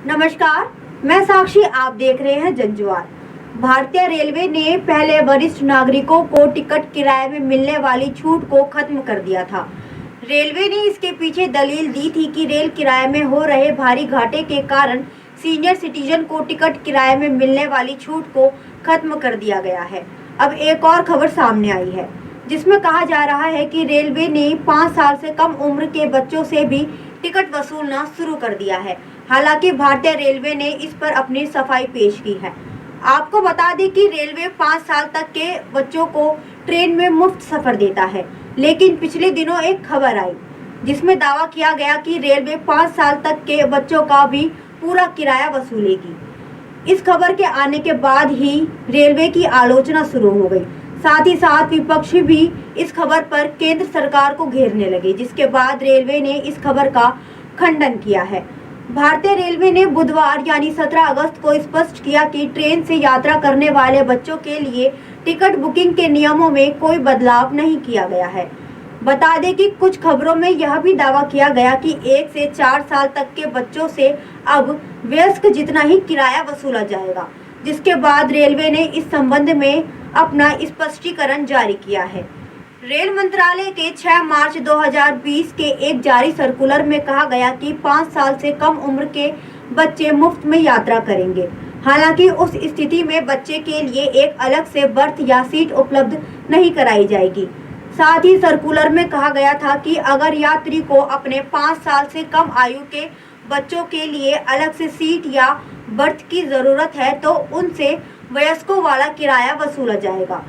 नमस्कार, मैं साक्षी। आप देख रहे हैं जनज्वार। भारतीय रेलवे ने पहले वरिष्ठ नागरिकों को टिकट किराए में मिलने वाली छूट को खत्म कर दिया था। रेलवे ने इसके पीछे दलील दी थी कि रेल किराए में हो रहे भारी घाटे के कारण सीनियर सिटीजन को टिकट किराए में मिलने वाली छूट को खत्म कर दिया गया है। अब एक और खबर सामने आई है, जिसमें कहा जा रहा है कि रेलवे ने 5 साल से कम उम्र के बच्चों से भी टिकट वसूलना शुरू कर दिया है। हालांकि भारतीय रेलवे ने इस पर अपनी सफाई पेश की है। आपको बता दें कि रेलवे 5 साल तक के बच्चों को ट्रेन में मुफ्त सफर देता है, लेकिन पिछले दिनों एक खबर आई जिसमें दावा किया गया कि रेलवे 5 साल तक के बच्चों का भी पूरा किराया वसूलेगी। इस खबर के आने के बाद ही रेलवे की आलोचना शुरू हो गई। साथ ही साथ विपक्ष भी इस खबर पर केंद्र सरकार को घेरने लगे, जिसके बाद रेलवे ने इस खबर का खंडन किया है। भारतीय रेलवे ने बुधवार यानी 17 अगस्त को स्पष्ट किया कि ट्रेन से यात्रा करने वाले बच्चों के लिए टिकट बुकिंग के नियमों में कोई बदलाव नहीं किया गया है। बता दें कि कुछ खबरों में यह भी दावा किया गया कि 1 से 4 साल तक के बच्चों से अब वयस्क जितना ही किराया वसूला जाएगा, जिसके बाद रेलवे ने इस संबंध में अपना स्पष्टीकरण जारी किया है। रेल मंत्रालय के 6 मार्च 2020 के एक जारी सर्कुलर में कहा गया कि 5 साल से कम उम्र के बच्चे मुफ्त में यात्रा करेंगे। हालांकि उस स्थिति में बच्चे के लिए एक अलग से बर्थ या सीट उपलब्ध नहीं कराई जाएगी। साथ ही सर्कुलर में कहा गया था कि अगर यात्री को अपने 5 साल से कम आयु के बच्चों के लिए अलग से सीट या बर्थ की जरूरत है तो उनसे वयस्कों वाला किराया वसूला जाएगा।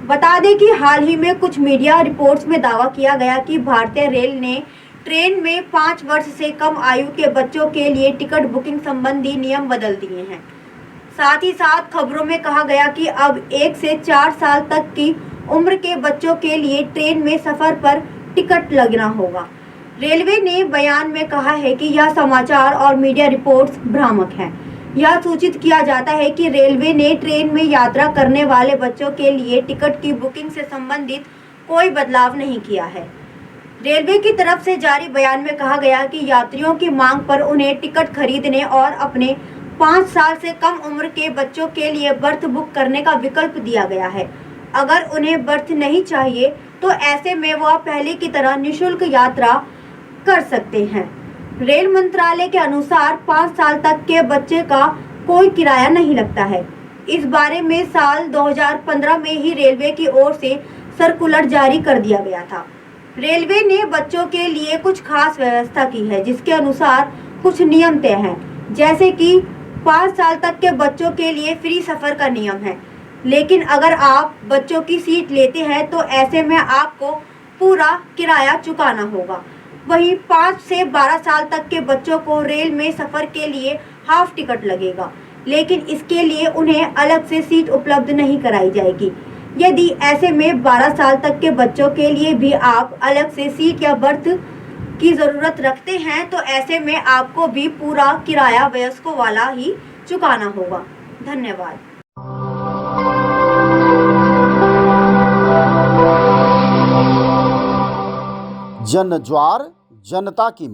बता दें कि हाल ही में कुछ मीडिया रिपोर्ट्स में दावा किया गया कि भारतीय रेल ने ट्रेन में 5 वर्ष से कम आयु के बच्चों के लिए टिकट बुकिंग संबंधी नियम बदल दिए हैं। साथ ही साथ खबरों में कहा गया कि अब 1 से 4 साल तक की उम्र के बच्चों के लिए ट्रेन में सफर पर टिकट लगना होगा। रेलवे ने बयान में कहा है कि यह समाचार और मीडिया रिपोर्ट्स भ्रामक हैं। यह सूचित किया जाता है कि रेलवे ने ट्रेन में यात्रा करने वाले बच्चों के लिए टिकट की बुकिंग से संबंधित कोई बदलाव नहीं किया है। रेलवे की तरफ से जारी बयान में कहा गया कि यात्रियों की मांग पर उन्हें टिकट खरीदने और अपने 5 साल से कम उम्र के बच्चों के लिए बर्थ बुक करने का विकल्प दिया गया है। अगर उन्हें बर्थ नहीं चाहिए तो ऐसे में वह पहले की तरह निःशुल्क यात्रा कर सकते हैं। रेल मंत्रालय के अनुसार 5 साल तक के बच्चे का कोई किराया नहीं लगता है। इस बारे में साल 2015 में ही रेलवे की ओर से सर्कुलर जारी कर दिया गया था। रेलवे ने बच्चों के लिए कुछ खास व्यवस्था की है, जिसके अनुसार कुछ नियम तय हैं, जैसे कि 5 साल तक के बच्चों के लिए फ्री सफर का नियम है। लेकिन अगर आप बच्चों की सीट लेते हैं तो ऐसे में आपको पूरा किराया चुकाना होगा। वहीं 5 से 12 साल तक के बच्चों को रेल में सफर के लिए हाफ टिकट लगेगा, लेकिन इसके लिए उन्हें अलग से सीट उपलब्ध नहीं कराई जाएगी। यदि ऐसे में 12 साल तक के बच्चों के लिए भी आप अलग से सीट या बर्थ की जरूरत रखते हैं तो ऐसे में आपको भी पूरा किराया वयस्कों वाला ही चुकाना होगा। धन्यवाद। जनज्वार जनता की